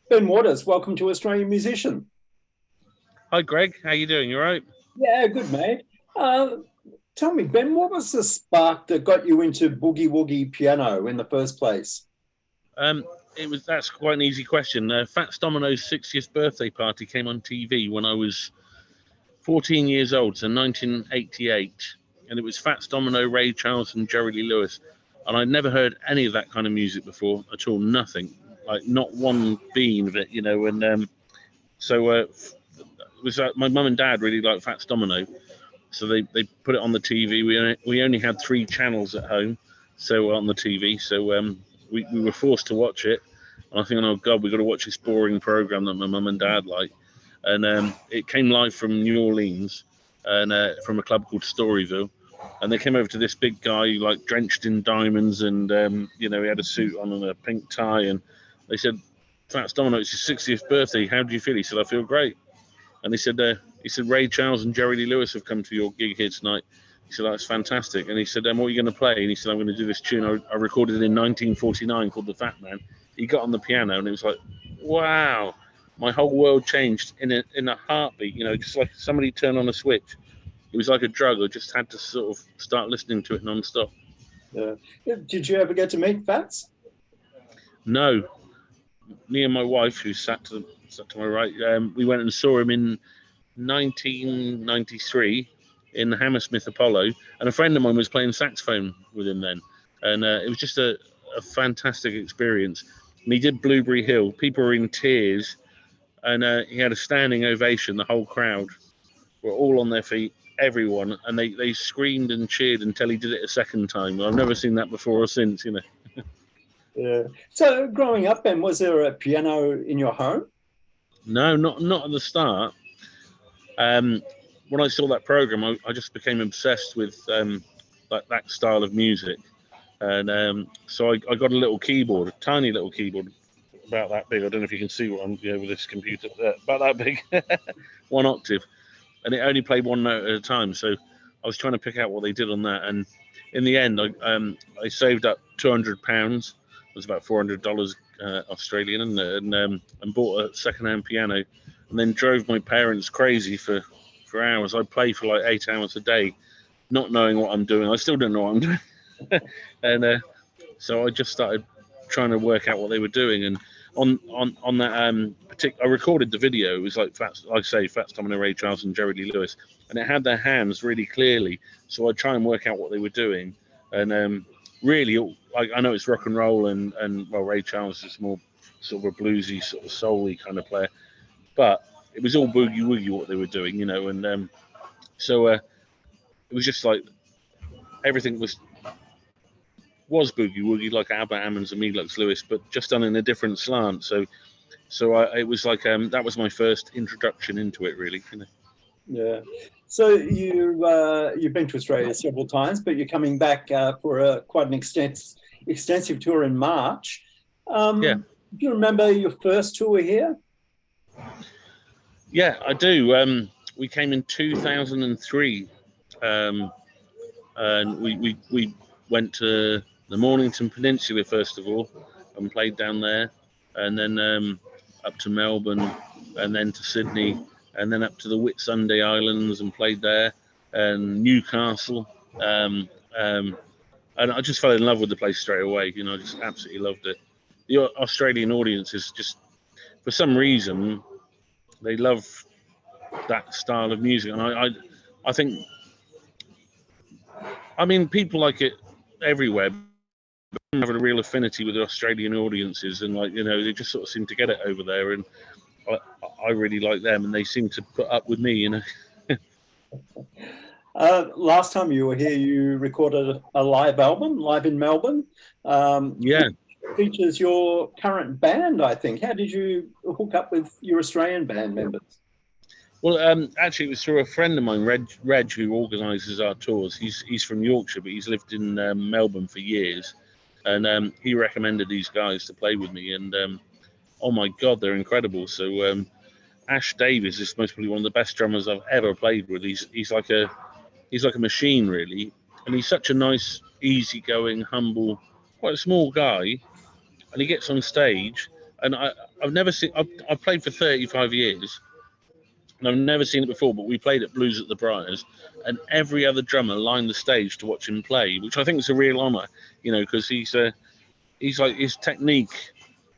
Ben Waters, welcome to Australian Musician. Hi, Greg. How you doing? You all right? Yeah, good, mate. Uh, Tell me, Ben, what was the spark that got you into boogie woogie piano in the first place? Um, that's quite an easy question. Fats Domino's 60th birthday party came on TV when I was 14 years old, so 1988, and it was Fats Domino, Ray Charles, and Jerry Lee Lewis, and I'd never heard any of that kind of music before at all. Nothing, like not one bean of it, you know. And so it was my mum and dad really liked Fats Domino, so they put it on the TV. We only had three channels at home, so on the TV. So we were forced to watch it. And I think, oh God, we've got to watch this boring program that my mum and dad like. And it came live from New Orleans, and from a club called Storyville. And they came over to this big guy, like drenched in diamonds, and he had a suit on and a pink tie. And they said, "Fats Domino, it's your 60th birthday. How do you feel?" He said, "I feel great." And he said, Ray Charles and Jerry Lee Lewis have come to your gig here tonight. He said, "That's fantastic." And he said, "What are you going to play?" And he said, "I'm going to do this tune I recorded in 1949 called The Fat Man." He got on the piano and it was like, wow, my whole world changed in a heartbeat, just like somebody turned on a switch. It was like a drug. I just had to sort of start listening to it non-stop. Did you ever get to meet Fats? No, me and my wife, who sat to my right, we went and saw him in 1993 in the Hammersmith Apollo, and a friend of mine was playing saxophone with him then, and it was just a fantastic experience. And he did Blueberry Hill. People were in tears, and he had a standing ovation. The whole crowd were all on their feet, everyone, and they screamed and cheered until he did it a second time. I've never seen that before or since. Yeah. So growing up, Ben, was there a piano in your home? No, not at the start. When I saw that program, I just became obsessed with that style of music, and so I got a little keyboard, a tiny little keyboard, about that big. I don't know if you can see what I'm with this computer. About that big, 1 octave, and it only played one note at a time. So I was trying to pick out what they did on that, and in the end, I saved up £200. It was about $400 Australian, and bought a second-hand piano, and then drove my parents crazy for hours. I'd play for like 8 hours a day, not knowing what I'm doing. I still don't know what I'm doing, and so I just started trying to work out what they were doing. And on that I recorded the video. It was like Fats Domino, Ray Charles, and Jerry Lee Lewis, and it had their hands really clearly. So I'd try and work out what they were doing, and really, like, I know it's rock and roll, and well, Ray Charles is more sort of a bluesy, sort of soul-y kind of player, but it was all boogie woogie what they were doing, and so it was just like everything was boogie woogie, like Abba Ammons and Mealux Lewis, but just done in a different slant. It was like that was my first introduction into it, really. Yeah. So you've been to Australia several times, but you're coming back for quite an extensive tour in March. Yeah. Do you remember your first tour here? Yeah, I do. We came in 2003, and we went to the Mornington Peninsula first of all, and played down there, and then up to Melbourne, and then to Sydney, and then up to the Whitsunday Islands and played there, and Newcastle, and I just fell in love with the place straight away. I just absolutely loved it. The Australian audience is just, for some reason, they love that style of music, and I think, I mean, people like it everywhere, but I have a real affinity with the Australian audiences, and they just sort of seem to get it over there, and I really like them, and they seem to put up with me. Last time you were here, you recorded a live album, live in Melbourne. Yeah. Features your current band, I think. How did you hook up with your Australian band members? Well, actually, it was through a friend of mine, Reg, who organises our tours. He's from Yorkshire, but he's lived in Melbourne for years, and he recommended these guys to play with me. And oh my God, they're incredible. So Ash Davies is most probably one of the best drummers I've ever played with. He's like a machine, really, and he's such a nice, easygoing, humble, quite a small guy, and he gets on stage, and I've never seen. I've played for 35 years, and I've never seen it before. But we played at Blues at the Briars, and every other drummer lined the stage to watch him play, which I think is a real honour, because he's like his technique.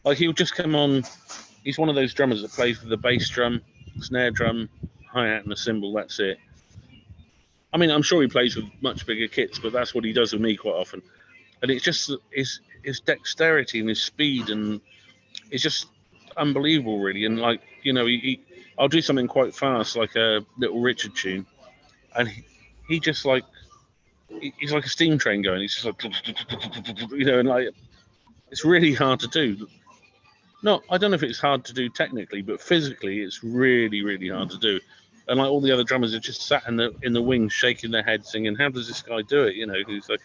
Like he'll just come on. He's one of those drummers that plays with the bass drum, snare drum, hi-hat, and a cymbal. That's it. I mean, I'm sure he plays with much bigger kits, but that's what he does with me quite often. And it's just his dexterity and his speed, and it's just unbelievable, really. And like, I'll do something quite fast, like a Little Richard tune, and he just like, he's like a steam train going. He's just like, and like, it's really hard to do. No, I don't know if it's hard to do technically, but physically, it's really, really hard to do. And like all the other drummers are just sat in the wings, shaking their heads, singing, "How does this guy do it?" Who's like,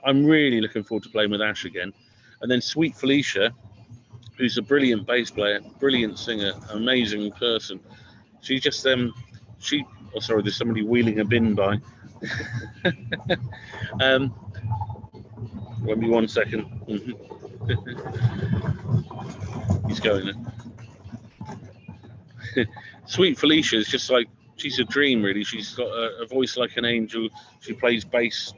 I'm really looking forward to playing with Ash again. And then Sweet Felicia, who's a brilliant bass player, brilliant singer, amazing person. She just oh sorry, there's somebody wheeling a bin by. Won't be 1 second. He's going there. Sweet Felicia is just like, she's a dream, really. She's got a voice like an angel. She plays bass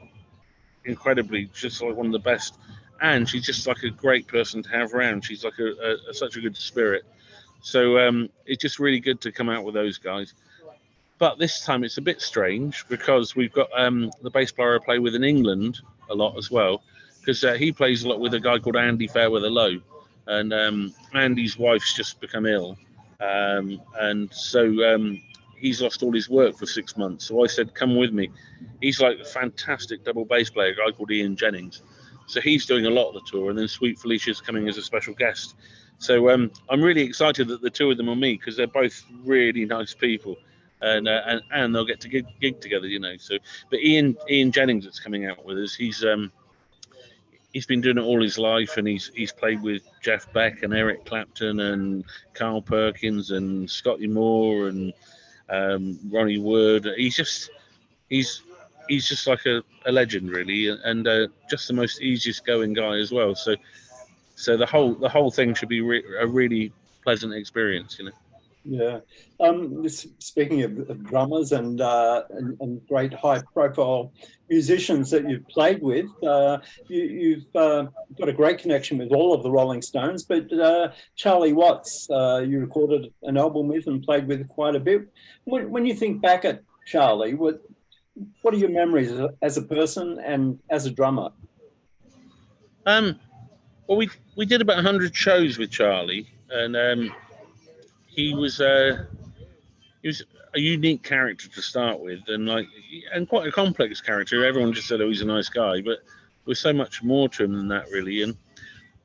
incredibly, just like one of the best. And she's just like a great person to have around. She's like such a good spirit. So it's just really good to come out with those guys. But this time it's a bit strange because we've got the bass player I play with in England a lot as well, because he plays a lot with a guy called Andy Fairweather-Low. And Andy's wife's just become ill. And so he's lost all his work for 6 months. So I said, come with me. He's like a fantastic double bass player, a guy called Ian Jennings. So he's doing a lot of the tour. And then Sweet Felicia's coming as a special guest. So I'm really excited that the two of them are me, because they're both really nice people. And they'll get to gig together, So, but Ian Jennings that's coming out with us, he's been doing it all his life, and he's played with Jeff Beck and Eric Clapton and Carl Perkins and Scotty Moore and Ronnie Wood. He's just like a legend, really, and just the most easiest going guy as well. So the whole thing should be a really pleasant experience, Yeah. Speaking of drummers and great high-profile musicians that you've played with, you've got a great connection with all of the Rolling Stones. But Charlie Watts, you recorded an album with and played with quite a bit. When you think back at Charlie, what are your memories as a person and as a drummer? Well, we did about 100 shows with Charlie, and he was a unique character to start with, and quite a complex character. Everyone just said, "Oh, he's a nice guy," but there was so much more to him than that, really. And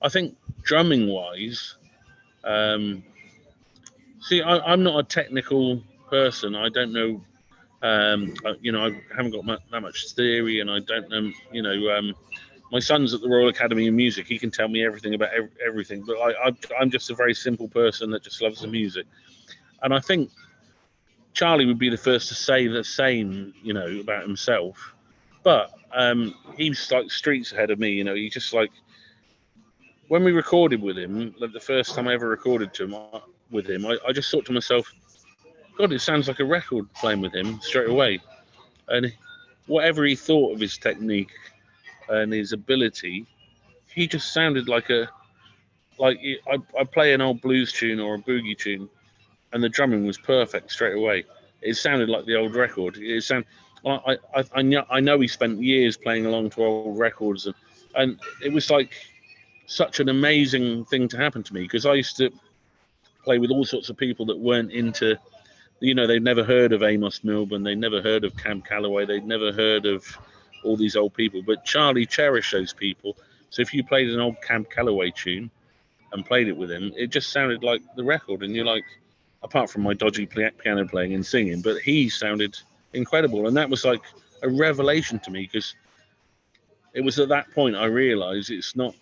I think drumming wise, see, I'm not a technical person. I don't know, I haven't got that much theory, and I don't know, my son's at the Royal Academy of Music. He can tell me everything about everything, but I'm just a very simple person that just loves the music. And I think Charlie would be the first to say the same, about himself. But he's like streets ahead of me, He just like, when we recorded with him, like the first time I ever recorded with him, I just thought to myself, God, it sounds like a record playing with him straight away. And whatever he thought of his technique and his ability, he just sounded like I play an old blues tune or a boogie tune, and the drumming was perfect straight away. It sounded like the old record. I know he spent years playing along to old records, and it was like such an amazing thing to happen to me, because I used to play with all sorts of people that weren't into, they'd never heard of Amos Milburn, they'd never heard of Cam Calloway, they'd never heard of all these old people, but Charlie cherished those people. So if you played an old Cam Calloway tune and played it with him, it just sounded like the record, and you're like, apart from my dodgy piano playing and singing, but he sounded incredible. And that was like a revelation to me, because it was at that point I realized it's not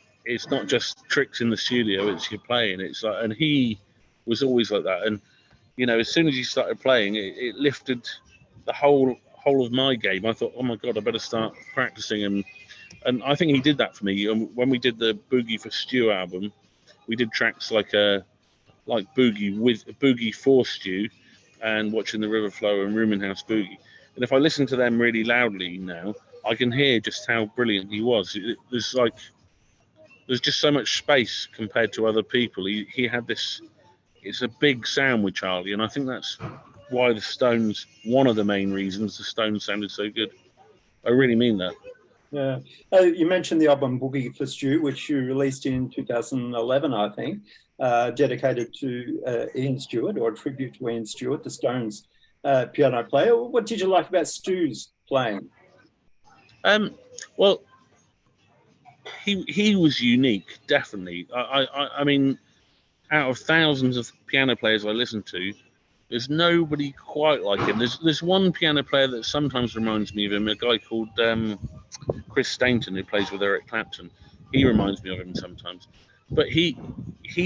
just tricks in the studio, it's your playing. It's like, and he was always like that. And as soon as he started playing, it lifted the whole of my game. I thought, oh my God, I better start practicing. And I think he did that for me. When we did the Boogie for Stew album, we did tracks like Boogie for Stew and Watching the River Flow and Rooming House Boogie. And if I listen to them really loudly now, I can hear just how brilliant he was. There's just so much space compared to other people. He had this. It's a big sound with Charlie, and I think that's why the Stones. One of the main reasons the Stones sounded so good. I really mean that. Yeah. You mentioned the album Boogie for Stew, which you released in 2011, I think, dedicated to Ian Stewart, or a tribute to Ian Stewart, the Stones piano player. What did you like about Stew's playing? Well, he was unique, definitely. I mean, out of thousands of piano players I listen to, there's nobody quite like him. There's one piano player that sometimes reminds me of him, a guy called Chris Stainton, who plays with Eric Clapton. He reminds me of him sometimes. But he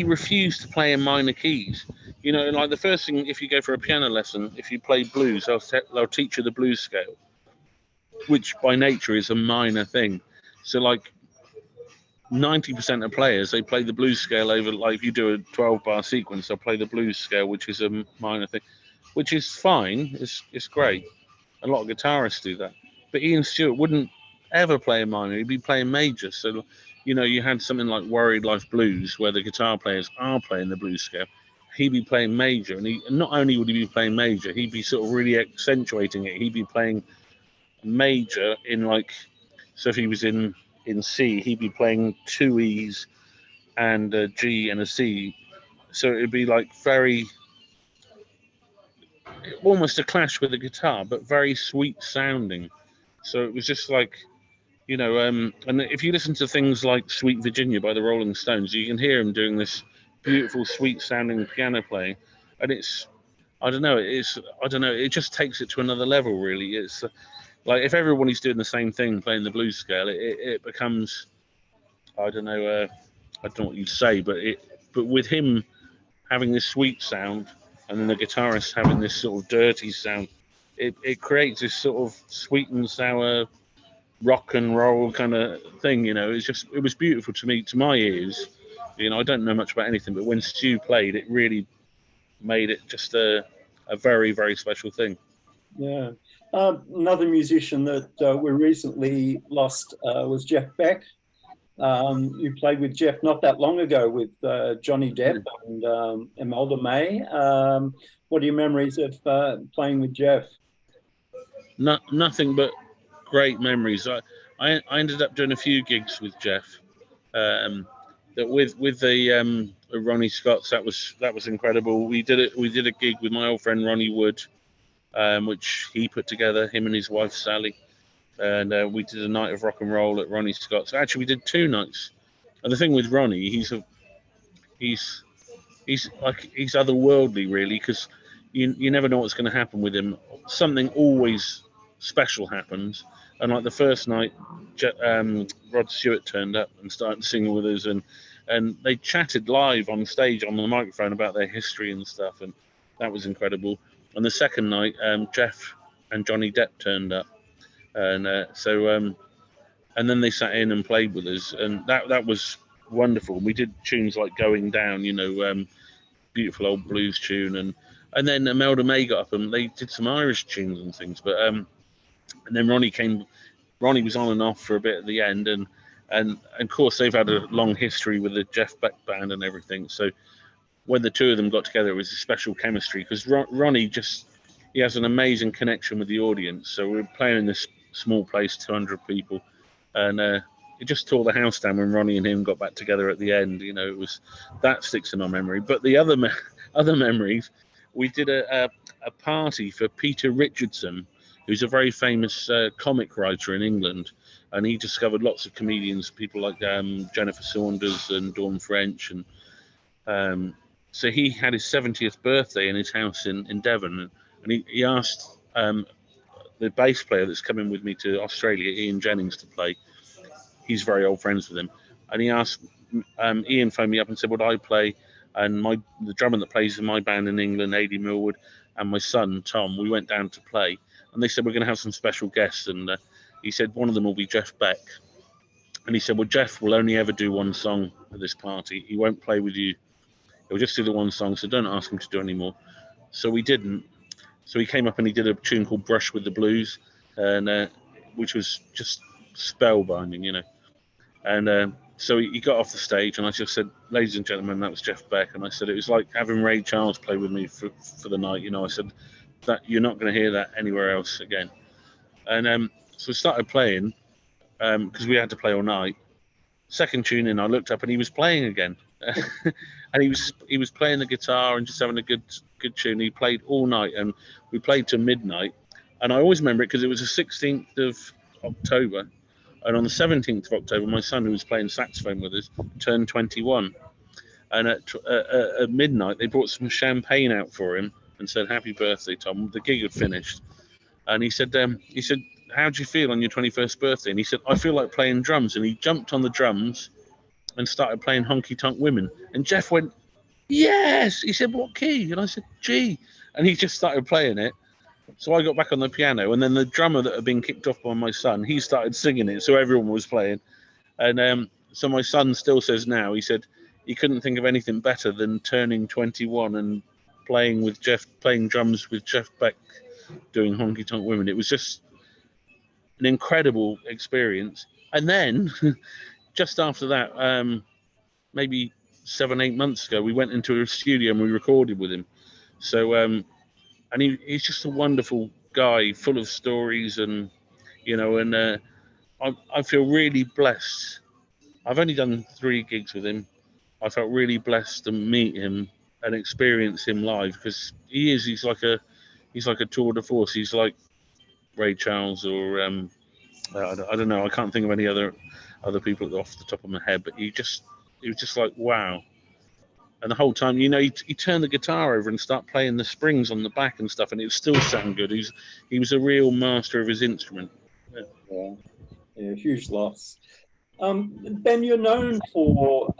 refused to play in minor keys. You know, like the first thing, if you go for a piano lesson, if you play blues, they'll teach you the blues scale, which by nature is a minor thing. So like 90% of players, they play the blues scale over, like if you do a 12-bar sequence, they'll play the blues scale, which is a minor thing, which is fine. It's great. A lot of guitarists do that. But Ian Stewart wouldn't ever play a minor. He'd be playing major. So, you know, you had something like Worried Life Blues, where the guitar players are playing the blues scale. He'd be playing major. And not only would he be playing major, he'd be sort of really accentuating it. He'd be playing major in like, so if he was in C, he'd be playing two E's and a G and a C. So it'd be like very, almost a clash with the guitar, but very sweet sounding. So it was just like, you know, and if you listen to things like Sweet Virginia by the Rolling Stones, you can hear him doing this beautiful, sweet sounding piano playing. And I don't know, it just takes it to another level, really. It's like if everybody's doing the same thing, playing the blues scale, it becomes, I don't know what you'd say, but with him having this sweet sound and then the guitarist having this sort of dirty sound, it creates this sort of sweet and sour rock and roll kind of thing. You know, it was beautiful to me, to my ears. You know, I don't know much about anything, but when Stu played, it really made it just a very, very special thing. Yeah. Another musician that we recently lost was Jeff Beck. You played with Jeff not that long ago with Johnny Depp and Imelda May. What are your memories of playing with Jeff? Nothing but great memories. I ended up doing a few gigs with Jeff. That with the Ronnie Scott's, that was incredible. We did a gig with my old friend Ronnie Wood, which he put together, him and his wife Sally, and we did a night of rock and roll at Ronnie Scott's. Actually, we did 2 nights. And the thing with Ronnie, he's otherworldly, really, because you never know what's going to happen with him. Something always special happens. And like the first night, Rod Stewart turned up and started singing with us, and they chatted live on stage on the microphone about their history and stuff, and that was incredible. And the second night, Jeff and Johnny Depp turned up, and and then they sat in and played with us, and that was wonderful. We did tunes like Going Down, you know, beautiful old blues tune, and then Imelda May got up and they did some Irish tunes and things, but and then Ronnie was on and off for a bit at the end, and of course they've had a long history with the Jeff Beck band and everything. So when the two of them got together, it was a special chemistry because Ronnie he has an amazing connection with the audience. So we were playing in this small place, 200 people, and it just tore the house down when Ronnie and him got back together at the end. You know, that sticks in my memory. But the other memories, we did a party for Peter Richardson, who's a very famous comic writer in England, and he discovered lots of comedians, people like Jennifer Saunders and Dawn French, and so he had his 70th birthday in his house in Devon, and he asked the bass player that's coming with me to Australia, Ian Jennings, to play. He's very old friends with him, and he asked Ian phoned me up and said, would I play? And the drummer that plays in my band in England, Adi Millwood, and my son Tom, we went down to play. And they said, we're going to have some special guests. And he said, one of them will be Jeff Beck. And he said, well, Jeff will only ever do one song at this party. He won't play with you. He'll just do the one song, so don't ask him to do any more. So we didn't. So he came up and he did a tune called Brush with the Blues, and which was just spellbinding, you know. And so he got off the stage, and I just said, ladies and gentlemen, that was Jeff Beck. And I said, it was like having Ray Charles play with me for the night, you know. I said, that you're not going to hear that anywhere else again. And so we started playing, because we had to play all night. Second tune in, I looked up and he was playing again. And he was playing the guitar and just having a good tune. He played all night, and we played till midnight. And I always remember it because it was the 16th of October. And on the 17th of October, my son, who was playing saxophone with us, turned 21. And at midnight, they brought some champagne out for him and said, "Happy birthday, Tom." The gig had finished. And he said, "How do you feel on your 21st birthday?" And he said, "I feel like playing drums." And he jumped on the drums and started playing Honky Tonk Women. And Jeff went, "Yes." He said, "What key?" And I said, "G." And he just started playing it. So I got back on the piano, and then the drummer that had been kicked off by my son, he started singing it, so everyone was playing. And so my son still says now, he said he couldn't think of anything better than turning 21 and playing drums with Jeff Beck doing Honky Tonk Women. It was just an incredible experience. And then just after that, maybe 7-8 months ago, we went into a studio and we recorded with him. So and he's just a wonderful guy, full of stories, and you know, and I feel really blessed. I've only done 3 gigs with him. I felt really blessed to meet him and experience him live, because he's like a tour de force. He's like Ray Charles, or I don't know. I can't think of any other people off the top of my head, but he was just like, wow. And the whole time, you know, he turned the guitar over and started playing the springs on the back and stuff, and it would still sound good. He was a real master of his instrument. Yeah, huge loss. Ben, you're known for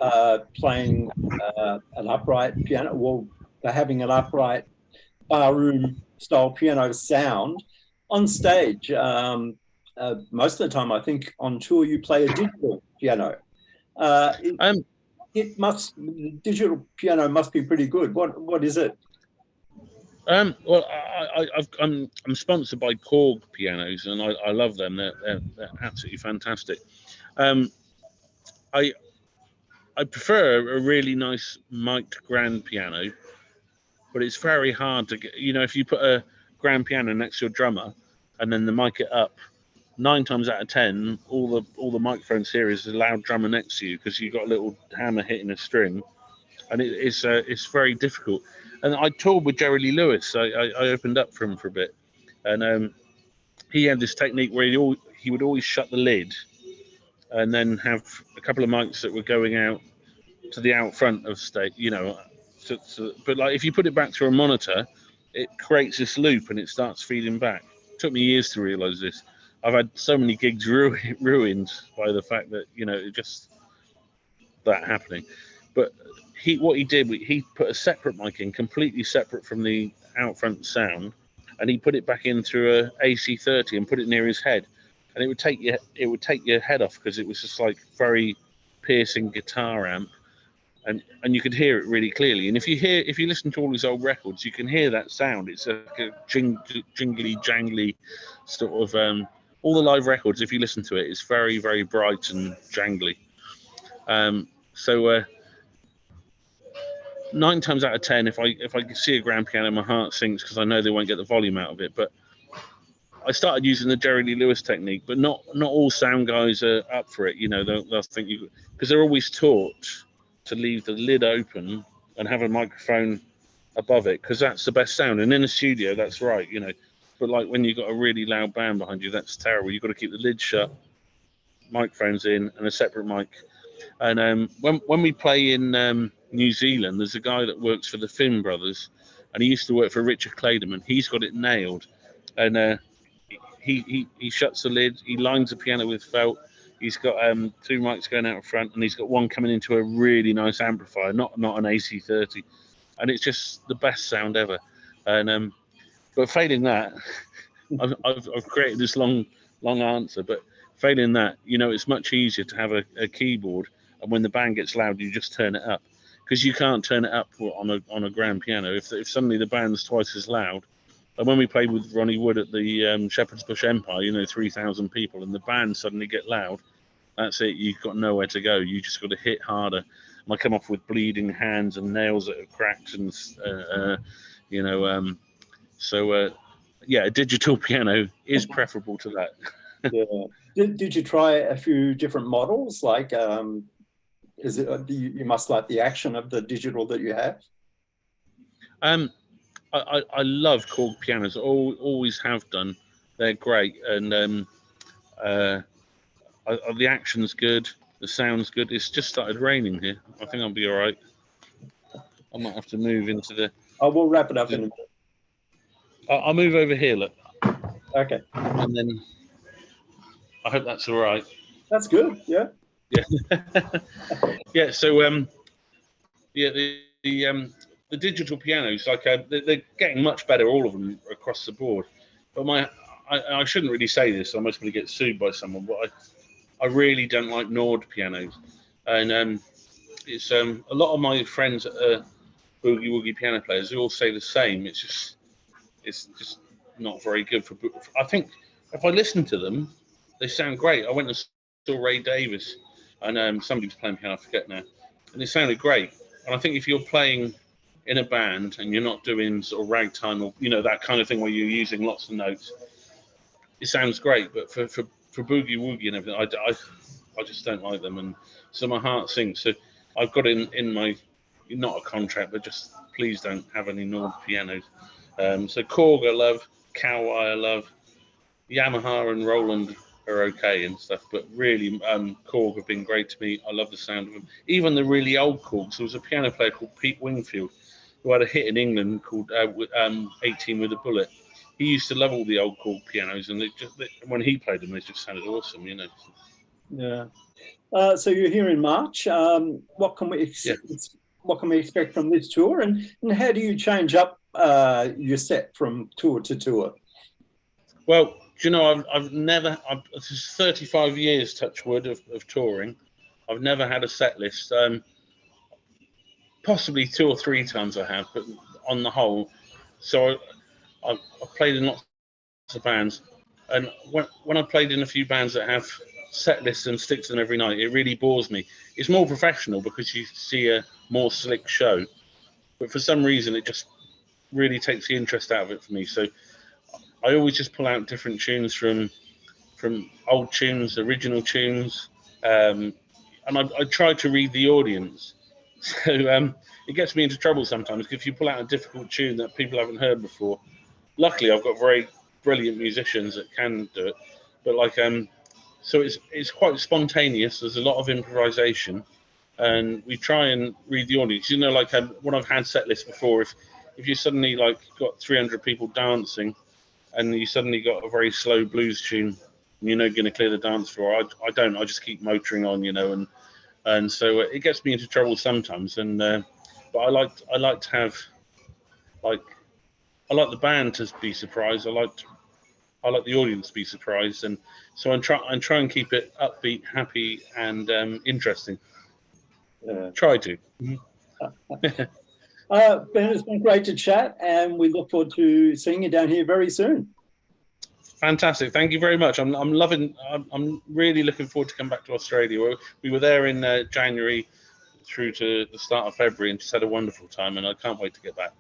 playing an upright piano, well, for having an upright barroom style piano sound on stage. Most of the time, I think on tour you play a digital piano. Digital piano must be pretty good. What is it? Well, I'm sponsored by Korg pianos, and I love them. They're absolutely fantastic. I prefer a really nice mic'd grand piano, but it's very hard to get. You know, if you put a grand piano next to your drummer and then the mic it up, 9 times out of 10, all the microphones here is a loud drummer next to you, because you've got a little hammer hitting a string, and it's very difficult. And I toured with Jerry Lee Lewis. I opened up for him for a bit, and he had this technique where he would always shut the lid, and then have a couple of mics that were going out to the out front of stage. You know, but like if you put it back to a monitor, it creates this loop and it starts feeding back. It took me years to realise this. I've had so many gigs ruined by the fact that, you know, it just that happening. But what he did, he put a separate mic in, completely separate from the out front sound, and he put it back in through a AC30 and put it near his head, and it would take your head off, because it was just like very piercing guitar amp, and you could hear it really clearly. And if you listen to all his old records, you can hear that sound. It's like a jingly jangly sort of all the live records. If you listen to it, it's very, very bright and jangly. So 9 times out of 10, if I see a grand piano, my heart sinks, because I know they won't get the volume out of it. But I started using the Jerry Lee Lewis technique, but not all sound guys are up for it. You know, they'll think because they're always taught to leave the lid open and have a microphone above it, because that's the best sound. And in a studio, that's right, you know. But like when you've got a really loud band behind you, that's terrible. You've got to keep the lid shut, microphones in, and a separate mic. And when we play in New Zealand, there's a guy that works for the Finn brothers, and he used to work for Richard Clayderman. He's got it nailed, and he shuts the lid. He lines the piano with felt. He's got 2 mics going out front, and he's got one coming into a really nice amplifier, not an AC30, and it's just the best sound ever. And but failing that, I've created this long long answer, but failing that, you know, it's much easier to have a keyboard, and when the band gets loud, you just turn it up, because you can't turn it up on a grand piano. If suddenly the band's twice as loud, and when we played with Ronnie Wood at the Shepherd's Bush Empire, you know, 3,000 people, and the band suddenly get loud, that's it. You've got nowhere to go. You just got to hit harder. And I come off with bleeding hands and nails that have cracked, and you know, yeah, a digital piano is preferable to that. Yeah. Did you try a few different models? Like, is it you must like the action of the digital that you have? I love Korg pianos. Always have done. They're great, and the action's good. The sound's good. It's just started raining here. I think I'll be all right. I might have to move into the. Oh, we'll wrap it up in a minute. I'll move over here. Look. Okay. And then I hope that's all right. That's good. Yeah. Yeah. Yeah. So yeah, the digital pianos, like they're getting much better, all of them across the board. But I shouldn't really say this. I'm most going to get sued by someone. But I really don't like Nord pianos, and it's a lot of my friends that are boogie woogie piano players. They all say the same. It's just not very good for. I think if I listen to them, they sound great. I went and saw Ray Davies, and somebody was playing piano. I forget now, and it sounded great. And I think if you're playing in a band and you're not doing sort of ragtime or, you know, that kind of thing where you're using lots of notes, it sounds great. But for boogie woogie and everything, I just don't like them, and so my heart sinks. So I've got in my, not a contract, but just please don't have any Nord pianos. So Korg I love, Kawai I love, Yamaha and Roland are okay and stuff, but really Korg have been great to me. I love the sound of them. Even the really old Korgs. There was a piano player called Pete Wingfield who had a hit in England called 18 with a Bullet. He used to love all the old Korg pianos, and when he played them, they just sounded awesome, you know. Yeah. So you're here in March. What can we expect from this tour, and how do you change up your set from tour to tour? Well, do you know, this is 35 years, touch wood, of touring. I've never had a set list. Possibly 2 or 3 times I have, but on the whole, so I've played in lots of bands, and when I played in a few bands that have set lists and sticks to them every night, it really bores me. It's more professional because you see a more slick show, but for some reason it just really takes the interest out of it for me. So I always just pull out different tunes from old tunes, original tunes, and I try to read the audience. So it gets me into trouble sometimes if you pull out a difficult tune that people haven't heard before. Luckily, I've got very brilliant musicians that can do it, but so it's quite spontaneous. There's a lot of improvisation, and we try and read the audience. You know, like when I've had set lists before, if you suddenly like got 300 people dancing, and you suddenly got a very slow blues tune, and you're not going to clear the dance floor. I don't. I just keep motoring on, you know, and so it gets me into trouble sometimes. And but I like to have I like the band to be surprised. I like the audience to be surprised, and so I try and keep it upbeat, happy, and interesting. Try to. Ben, it's been great to chat, and we look forward to seeing you down here very soon. Fantastic. Thank you very much. I'm really looking forward to come back to Australia. We were there in January through to the start of February and just had a wonderful time, and I can't wait to get back.